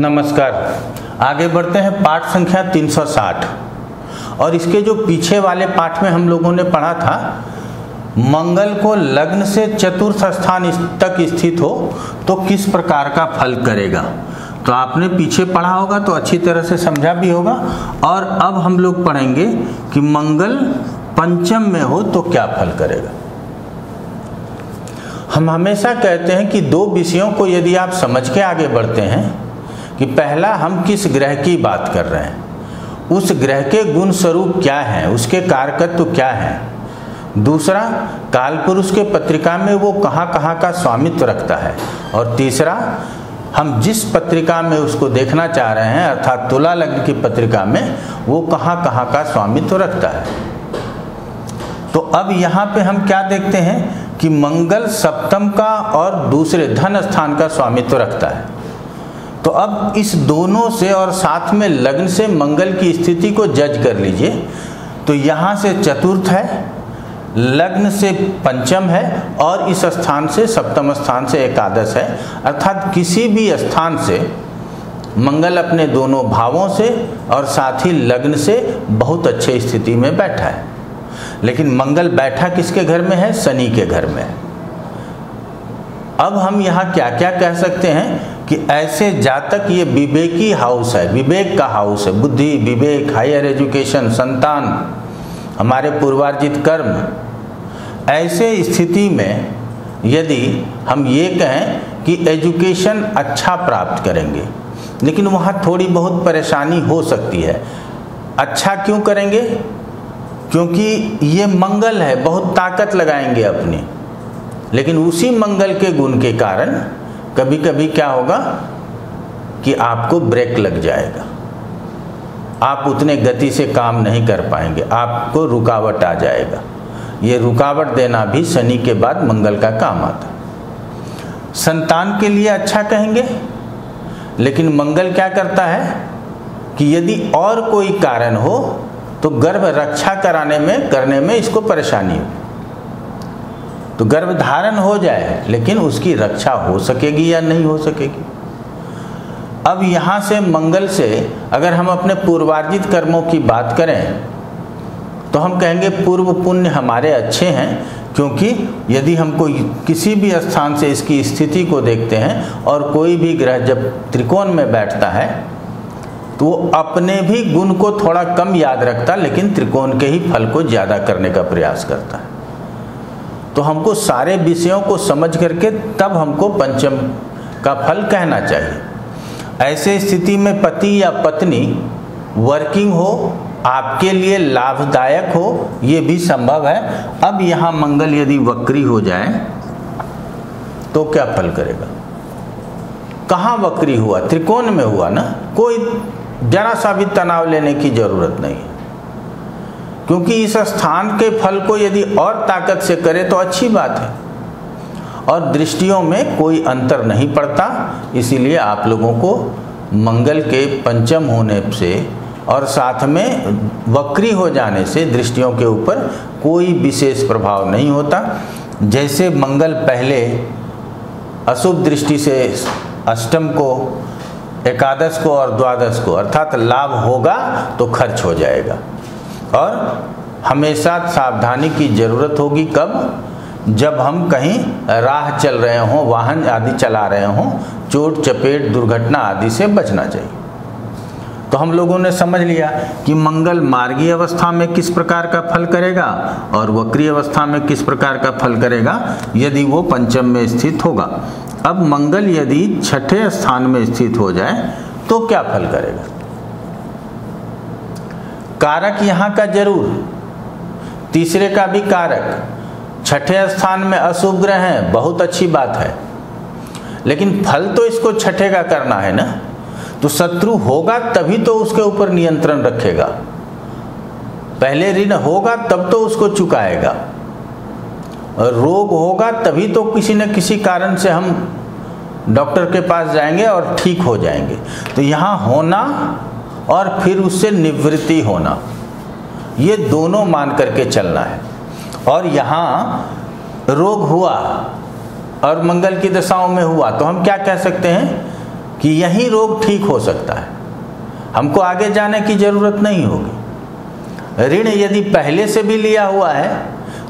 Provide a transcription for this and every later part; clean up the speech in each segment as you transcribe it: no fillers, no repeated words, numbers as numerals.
नमस्कार। आगे बढ़ते हैं पाठ संख्या 360 और इसके जो पीछे वाले पाठ में हम लोगों ने पढ़ा था मंगल को लग्न से चतुर्थ स्थान तक स्थित हो तो किस प्रकार का फल करेगा। तो आपने पीछे पढ़ा होगा तो अच्छी तरह से समझा भी होगा। और अब हम लोग पढ़ेंगे कि मंगल पंचम में हो तो क्या फल करेगा। हम हमेशा कहते हैं कि दो विषयों को यदि आप समझ के आगे बढ़ते हैं कि पहला हम किस ग्रह की बात कर रहे हैं, उस ग्रह के गुण स्वरूप क्या हैं, उसके कारकत्व क्या हैं। दूसरा, कालपुरुष के पत्रिका में वो कहाँ कहाँ का स्वामित्व रखता है। और तीसरा, हम जिस पत्रिका में उसको देखना चाह रहे हैं अर्थात तुला लग्न की पत्रिका में वो कहाँ कहाँ का स्वामित्व रखता है। तो अब यहाँ पे हम क्या देखते हैं कि मंगल सप्तम का और दूसरे धन स्थान का स्वामित्व रखता है। तो अब इस दोनों से और साथ में लग्न से मंगल की स्थिति को जज कर लीजिए। तो यहाँ से चतुर्थ है, लग्न से पंचम है और इस स्थान से सप्तम स्थान से एकादश है। अर्थात किसी भी स्थान से मंगल अपने दोनों भावों से और साथ ही लग्न से बहुत अच्छे स्थिति में बैठा है। लेकिन मंगल बैठा किसके घर में है? शनि के घर में है। अब हम यहाँ क्या क्या कह सकते हैं कि ऐसे जातक ये विवेकी हाउस है, विवेक का हाउस है, बुद्धि, विवेक, हायर एजुकेशन, संतान, हमारे पूर्वार्जित कर्म। ऐसे स्थिति में यदि हम ये कहें कि एजुकेशन अच्छा प्राप्त करेंगे, लेकिन वहाँ थोड़ी बहुत परेशानी हो सकती है। अच्छा क्यों करेंगे? क्योंकि ये मंगल है, बहुत ताकत लगाएंगे अपनी, लेकिन उसी मंगल के गुण के कारण कभी कभी क्या होगा कि आपको ब्रेक लग जाएगा, आप उतने गति से काम नहीं कर पाएंगे, आपको रुकावट आ जाएगा। ये रुकावट देना भी शनि के बाद मंगल का काम आता है। संतान के लिए अच्छा कहेंगे, लेकिन मंगल क्या करता है कि यदि और कोई कारण हो तो गर्भ रक्षा करने में इसको परेशानी हो। तो गर्भ धारण हो जाए लेकिन उसकी रक्षा हो सकेगी या नहीं हो सकेगी। अब यहाँ से मंगल से अगर हम अपने पूर्वार्जित कर्मों की बात करें तो हम कहेंगे पूर्व पुण्य हमारे अच्छे हैं, क्योंकि यदि हमको किसी भी स्थान से इसकी स्थिति को देखते हैं और कोई भी ग्रह जब त्रिकोण में बैठता है तो वो अपने भी गुण को थोड़ा कम याद रखता, लेकिन त्रिकोण के ही फल को ज़्यादा करने का प्रयास करता है। तो हमको सारे विषयों को समझ करके तब हमको पंचम का फल कहना चाहिए। ऐसे स्थिति में पति या पत्नी वर्किंग हो, आपके लिए लाभदायक हो, ये भी संभव है। अब यहाँ मंगल यदि वक्री हो जाए तो क्या फल करेगा? कहाँ वक्री हुआ? त्रिकोण में हुआ ना। कोई जरा सा भी तनाव लेने की जरूरत नहीं है, क्योंकि इस स्थान के फल को यदि और ताकत से करे तो अच्छी बात है और दृष्टियों में कोई अंतर नहीं पड़ता। इसीलिए आप लोगों को मंगल के पंचम होने से और साथ में वक्री हो जाने से दृष्टियों के ऊपर कोई विशेष प्रभाव नहीं होता। जैसे मंगल पहले अशुभ दृष्टि से अष्टम को, एकादश को और द्वादश को, अर्थात लाभ होगा तो खर्च हो जाएगा। और हमेशा सावधानी की जरूरत होगी। कब? जब हम कहीं राह चल रहे हों, वाहन आदि चला रहे हों, चोट चपेट दुर्घटना आदि से बचना चाहिए। तो हम लोगों ने समझ लिया कि मंगल मार्गीय अवस्था में किस प्रकार का फल करेगा और वक्री अवस्था में किस प्रकार का फल करेगा यदि वो पंचम में स्थित होगा। अब मंगल यदि छठे स्थान में स्थित हो जाए तो क्या फल करेगा? कारक यहाँ का जरूर, तीसरे का भी कारक। छठे स्थान में अशुभ ग्रह हैं, बहुत अच्छी बात है, लेकिन फल तो इसको छठे का करना है ना। तो शत्रु होगा तभी तो उसके ऊपर नियंत्रण रखेगा, पहले ऋण होगा तब तो उसको चुकाएगा, रोग होगा तभी तो किसी न किसी कारण से हम डॉक्टर के पास जाएंगे और ठीक हो जाएंगे। तो यहाँ होना और फिर उससे निवृत्ति होना, ये दोनों मान करके चलना है। और यहाँ रोग हुआ और मंगल की दशाओं में हुआ तो हम क्या कह सकते हैं कि यही रोग ठीक हो सकता है, हमको आगे जाने की ज़रूरत नहीं होगी। ऋण यदि पहले से भी लिया हुआ है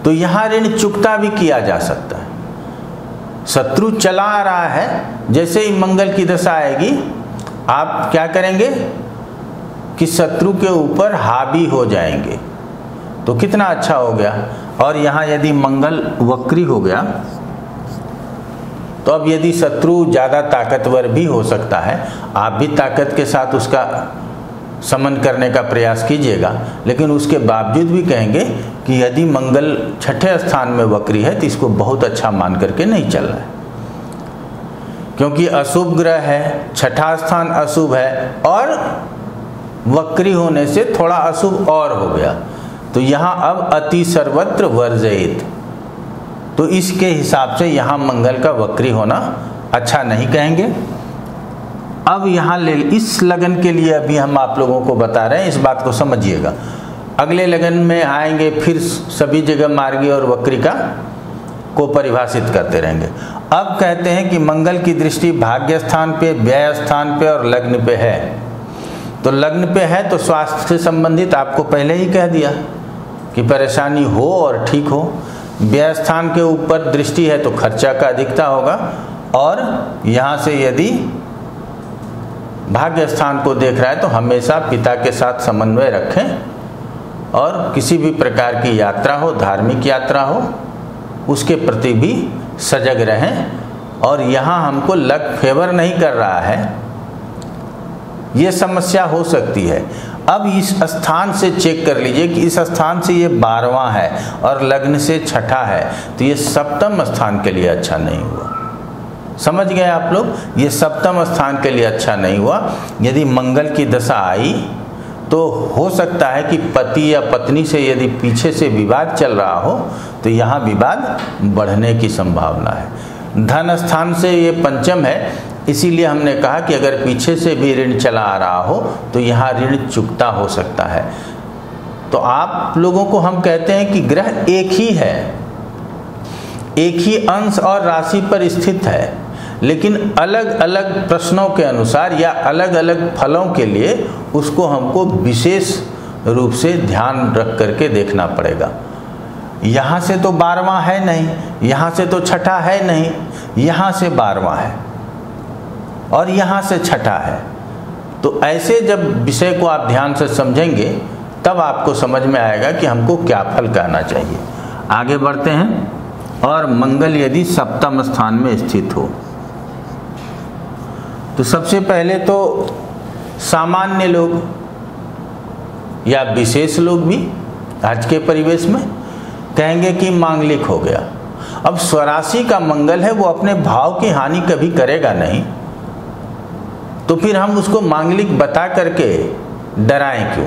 तो यहाँ ऋण चुकता भी किया जा सकता है। शत्रु चला आ रहा है, जैसे ही मंगल की दशा आएगी आप क्या करेंगे कि शत्रु के ऊपर हावी हो जाएंगे, तो कितना अच्छा हो गया। और यहाँ यदि मंगल वक्री हो गया तो अब यदि शत्रु ज़्यादा ताकतवर भी हो सकता है, आप भी ताकत के साथ उसका समन करने का प्रयास कीजिएगा, लेकिन उसके बावजूद भी कहेंगे कि यदि मंगल छठे स्थान में वक्री है तो इसको बहुत अच्छा मान करके नहीं चल रहा है, क्योंकि अशुभ ग्रह है, छठा स्थान अशुभ है और वक्री होने से थोड़ा अशुभ और हो गया, तो यहाँ अब अति सर्वत्र वर्जयित, तो इसके हिसाब से यहाँ मंगल का वक्री होना अच्छा नहीं कहेंगे। अब यहाँ ले इस लगन के लिए अभी हम आप लोगों को बता रहे हैं, इस बात को समझिएगा। अगले लगन में आएंगे फिर सभी जगह मार्गी और वक्रिका को परिभाषित करते रहेंगे। अब कहते हैं कि मंगल की दृष्टि भाग्य स्थान पे, व्यय स्थान पे और लग्न पे है। तो लग्न पे है तो स्वास्थ्य से संबंधित आपको पहले ही कह दिया कि परेशानी हो और ठीक हो। व्यय स्थान के ऊपर दृष्टि है तो खर्चा का अधिकता होगा, और यहाँ से यदि भाग्य स्थान को देख रहा है तो हमेशा पिता के साथ समन्वय रखें और किसी भी प्रकार की यात्रा हो, धार्मिक यात्रा हो, उसके प्रति भी सजग रहें। और यहाँ हमको लक फेवर नहीं कर रहा है, ये समस्या हो सकती है। अब इस स्थान से चेक कर लीजिए कि इस स्थान से ये 12वां है और लग्न से छठा है, तो ये सप्तम स्थान के लिए अच्छा नहीं हुआ। समझ गए आप लोग, ये सप्तम स्थान के लिए अच्छा नहीं हुआ। यदि मंगल की दशा आई तो हो सकता है कि पति या पत्नी से यदि पीछे से विवाद चल रहा हो तो यहाँ विवाद बढ़ने की संभावना है। धन स्थान से ये पंचम है, इसीलिए हमने कहा कि अगर पीछे से भी ऋण चला आ रहा हो तो यहाँ ऋण चुकता हो सकता है। तो आप लोगों को हम कहते हैं कि ग्रह एक ही है, एक ही अंश और राशि पर स्थित है, लेकिन अलग अलग प्रश्नों के अनुसार या अलग अलग फलों के लिए उसको हमको विशेष रूप से ध्यान रख करके देखना पड़ेगा। यहाँ से तो 12वां है नहीं, यहाँ से तो छठा है नहीं, यहाँ से 12वां है और यहाँ से छठा है। तो ऐसे जब विषय को आप ध्यान से समझेंगे तब आपको समझ में आएगा कि हमको क्या फल कहना चाहिए। आगे बढ़ते हैं। और मंगल यदि सप्तम स्थान में स्थित हो तो सबसे पहले तो सामान्य लोग या विशेष लोग भी आज के परिवेश में कहेंगे कि मांगलिक हो गया। अब स्वराशि का मंगल है, वो अपने भाव की हानि कभी करेगा नहीं, तो फिर हम उसको मांगलिक बता करके डराएं क्यों।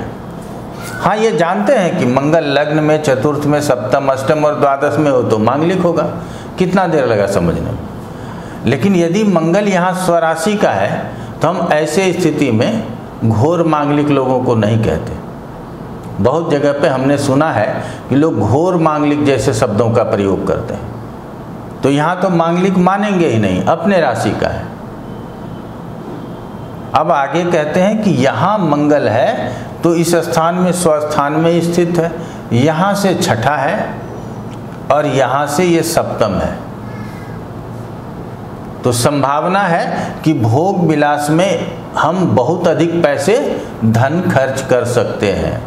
हाँ, ये जानते हैं कि मंगल लग्न में, चतुर्थ में, सप्तम, अष्टम और द्वादश में हो तो मांगलिक होगा, कितना देर लगा समझने में। लेकिन यदि मंगल यहाँ स्वराशि का है तो हम ऐसे स्थिति में घोर मांगलिक लोगों को नहीं कहते। बहुत जगह पे हमने सुना है कि लोग घोर मांगलिक जैसे शब्दों का प्रयोग करते हैं, तो यहाँ तो मांगलिक मानेंगे ही नहीं, अपने राशि का है। अब आगे कहते हैं कि यहाँ मंगल है तो इस स्थान में, स्वस्थान में स्थित है, यहाँ से छठा है और यहाँ से ये सप्तम है, तो संभावना है कि भोग विलास में हम बहुत अधिक पैसे धन खर्च कर सकते हैं।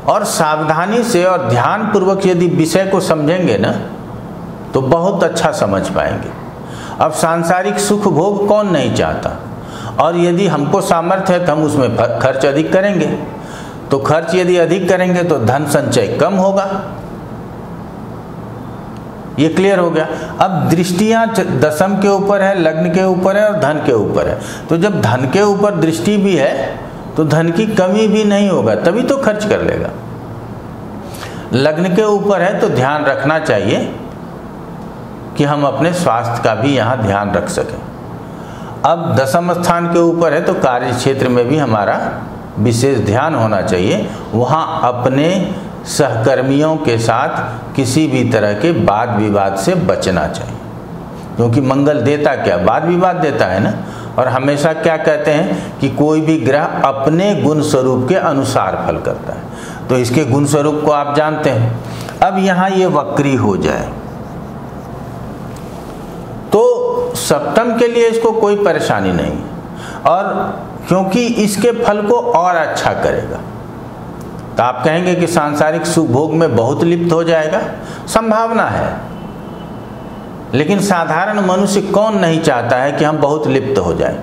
और सावधानी से और ध्यान पूर्वक यदि विषय को समझेंगे ना तो बहुत अच्छा समझ पाएंगे। अब सांसारिक सुख भोग कौन नहीं चाहता, और यदि हमको सामर्थ्य है तो हम उसमें खर्च अधिक करेंगे, तो खर्च यदि अधिक करेंगे तो धन संचय कम होगा। ये क्लियर हो गया। अब दृष्टियां दशम के ऊपर है, लग्न के ऊपर है और धन के ऊपर है, तो जब धन के ऊपर दृष्टि भी है तो धन की कमी भी नहीं होगा, तभी तो खर्च कर लेगा। लग्न के ऊपर है तो ध्यान रखना चाहिए कि हम अपने स्वास्थ्य का भी यहाँ ध्यान रख सकें। अब दशम स्थान के ऊपर है तो कार्य क्षेत्र में भी हमारा विशेष ध्यान होना चाहिए, वहाँ अपने सहकर्मियों के साथ किसी भी तरह के वाद विवाद से बचना चाहिए। क्योंकि मंगल देता क्या, वाद विवाद देता है ना। और हमेशा क्या कहते हैं कि कोई भी ग्रह अपने गुण स्वरूप के अनुसार फल करता है, तो इसके गुण स्वरूप को आप जानते हैं। अब यहाँ ये वक्री हो जाए तो सप्तम के लिए इसको कोई परेशानी नहीं, और क्योंकि इसके फल को और अच्छा करेगा। तो आप कहेंगे कि सांसारिक सुख भोग में बहुत लिप्त हो जाएगा, संभावना है, लेकिन साधारण मनुष्य कौन नहीं चाहता है कि हम बहुत लिप्त हो जाएं?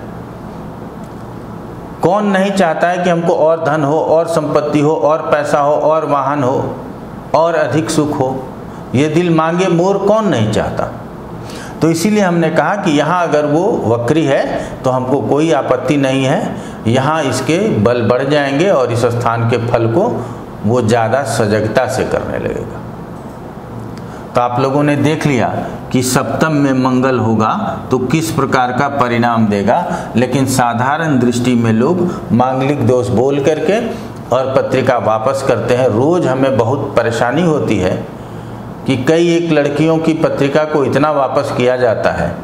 कौन नहीं चाहता है कि हमको और धन हो, और संपत्ति हो, और पैसा हो, और वाहन हो, और अधिक सुख हो? ये दिल मांगे मोर कौन नहीं चाहता। तो इसीलिए हमने कहा कि यहाँ अगर वो वक्री है तो हमको कोई आपत्ति नहीं है, यहाँ इसके बल बढ़ जाएंगे और इस स्थान के फल को वो ज़्यादा सजगता से करने लगेगा। तो आप लोगों ने देख लिया कि सप्तम में मंगल होगा तो किस प्रकार का परिणाम देगा, लेकिन साधारण दृष्टि में लोग मांगलिक दोष बोल करके और पत्रिका वापस करते हैं। रोज़ हमें बहुत परेशानी होती है कि कई एक लड़कियों की पत्रिका को इतना वापस किया जाता है।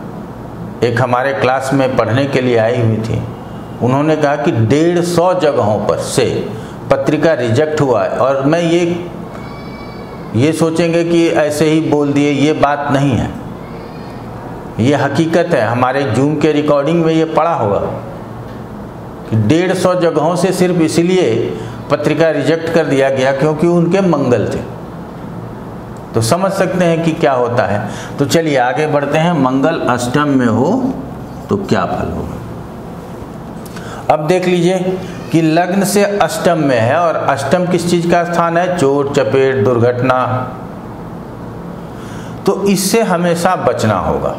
एक हमारे क्लास में पढ़ने के लिए आई हुई थी, उन्होंने कहा कि 150 जगहों पर से पत्रिका रिजेक्ट हुआ है, और मैं ये सोचेंगे कि ऐसे ही बोल दिए, ये बात नहीं है, ये हकीकत है। हमारे जूम के रिकॉर्डिंग में ये पढ़ा होगा कि 150 जगहों से सिर्फ इसलिए पत्रिका रिजेक्ट कर दिया गया क्योंकि उनके मंगल थे। तो समझ सकते हैं कि क्या होता है। तो चलिए आगे बढ़ते हैं। मंगल अष्टम में हो तो क्या फल होगा। अब देख लीजिए कि लग्न से अष्टम में है, और अष्टम किस चीज का स्थान है? चोट चपेट दुर्घटना। तो इससे हमेशा बचना होगा।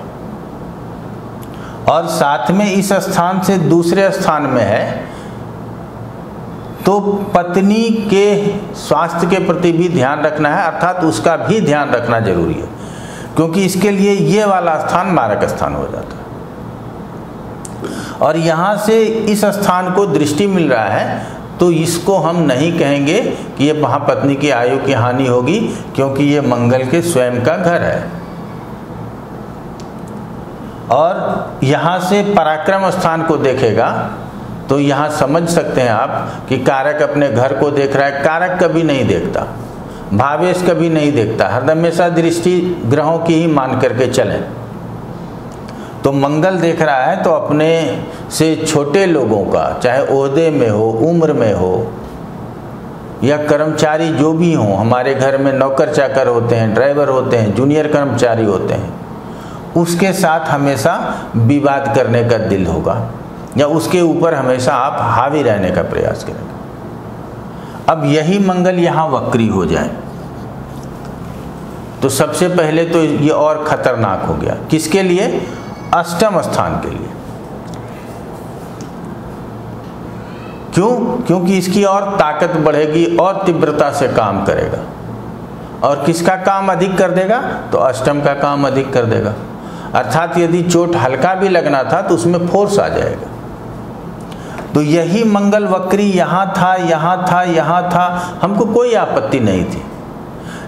और साथ में इस स्थान से दूसरे स्थान में है तो पत्नी के स्वास्थ्य के प्रति भी ध्यान रखना है, अर्थात उसका भी ध्यान रखना जरूरी है, क्योंकि इसके लिए ये वाला स्थान मारक स्थान हो जाता है। और यहाँ से इस स्थान को दृष्टि मिल रहा है, तो इसको हम नहीं कहेंगे कि ये वहाँ पत्नी की आयु की हानि होगी, क्योंकि ये मंगल के स्वयं का घर है। और यहाँ से पराक्रम स्थान को देखेगा तो यहाँ समझ सकते हैं आप कि कारक अपने घर को देख रहा है। कारक कभी नहीं देखता, भावेश कभी नहीं देखता, हमेशा दृष्टि ग्रहों की ही मान करके चलें। तो मंगल देख रहा है तो अपने से छोटे लोगों का, चाहे ओहदे में हो, उम्र में हो, या कर्मचारी जो भी हों, हमारे घर में नौकर चाकर होते हैं, ड्राइवर होते हैं, जूनियर कर्मचारी होते हैं, उसके साथ हमेशा विवाद करने का दिल होगा, या उसके ऊपर हमेशा आप हावी रहने का प्रयास करेंगे। अब यही मंगल यहाँ वक्री हो जाए तो सबसे पहले तो ये और खतरनाक हो गया। किसके लिए? अष्टम स्थान के लिए। क्यों? क्योंकि इसकी और ताकत बढ़ेगी और तीव्रता से काम करेगा। और किसका काम अधिक कर देगा? तो अष्टम का काम अधिक कर देगा। अर्थात यदि चोट हल्का भी लगना था तो उसमें फोर्स आ जाएगा। तो यही मंगल वक्री यहाँ था, यहाँ था, यहाँ था, हमको कोई आपत्ति नहीं थी,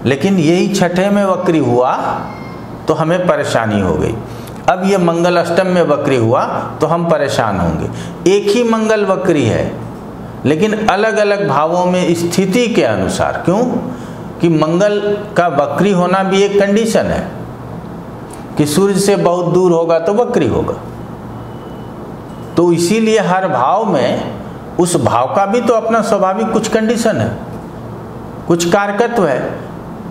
लेकिन यही छठे में वक्री हुआ तो हमें परेशानी हो गई। अब ये मंगल अष्टम में वक्री हुआ तो हम परेशान होंगे। एक ही मंगल वक्री है, लेकिन अलग अलग भावों में स्थिति के अनुसार। क्यों? कि मंगल का वक्री होना भी एक कंडीशन है कि सूर्य से बहुत दूर होगा तो वक्री होगा। तो इसीलिए हर भाव में उस भाव का भी तो अपना स्वाभाविक कुछ कंडीशन है, कुछ कारकत्व है,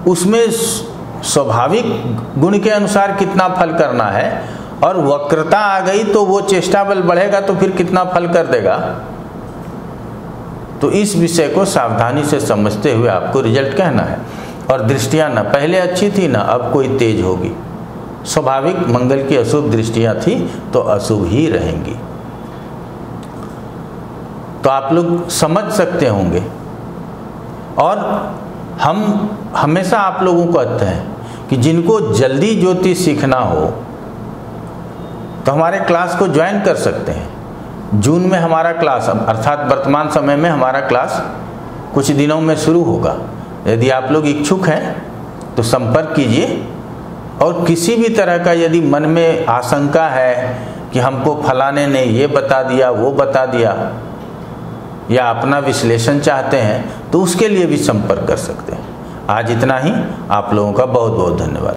उसमें स्वाभाविक गुण के अनुसार कितना फल करना है। और वक्रता आ गई तो वो चेष्टा बल बढ़ेगा तो फिर कितना फल कर देगा। तो इस विषय को सावधानी से समझते हुए आपको रिजल्ट कहना है। और दृष्टियां ना पहले अच्छी थी ना अब कोई तेज होगी। स्वाभाविक मंगल की अशुभ दृष्टियां थी तो अशुभ ही रहेंगी। तो आप लोग समझ सकते होंगे। और हम हमेशा आप लोगों को कहते हैं कि जिनको जल्दी ज्योतिष सीखना हो तो हमारे क्लास को ज्वाइन कर सकते हैं। जून में हमारा क्लास, अर्थात वर्तमान समय में हमारा क्लास कुछ दिनों में शुरू होगा। यदि आप लोग इच्छुक हैं तो संपर्क कीजिए और किसी भी तरह का यदि मन में आशंका है कि हमको फलाने ने ये बता दिया, वो बता दिया, या अपना विश्लेषण चाहते हैं, तो उसके लिए भी संपर्क कर सकते हैं। आज इतना ही। आप लोगों का बहुत बहुत धन्यवाद।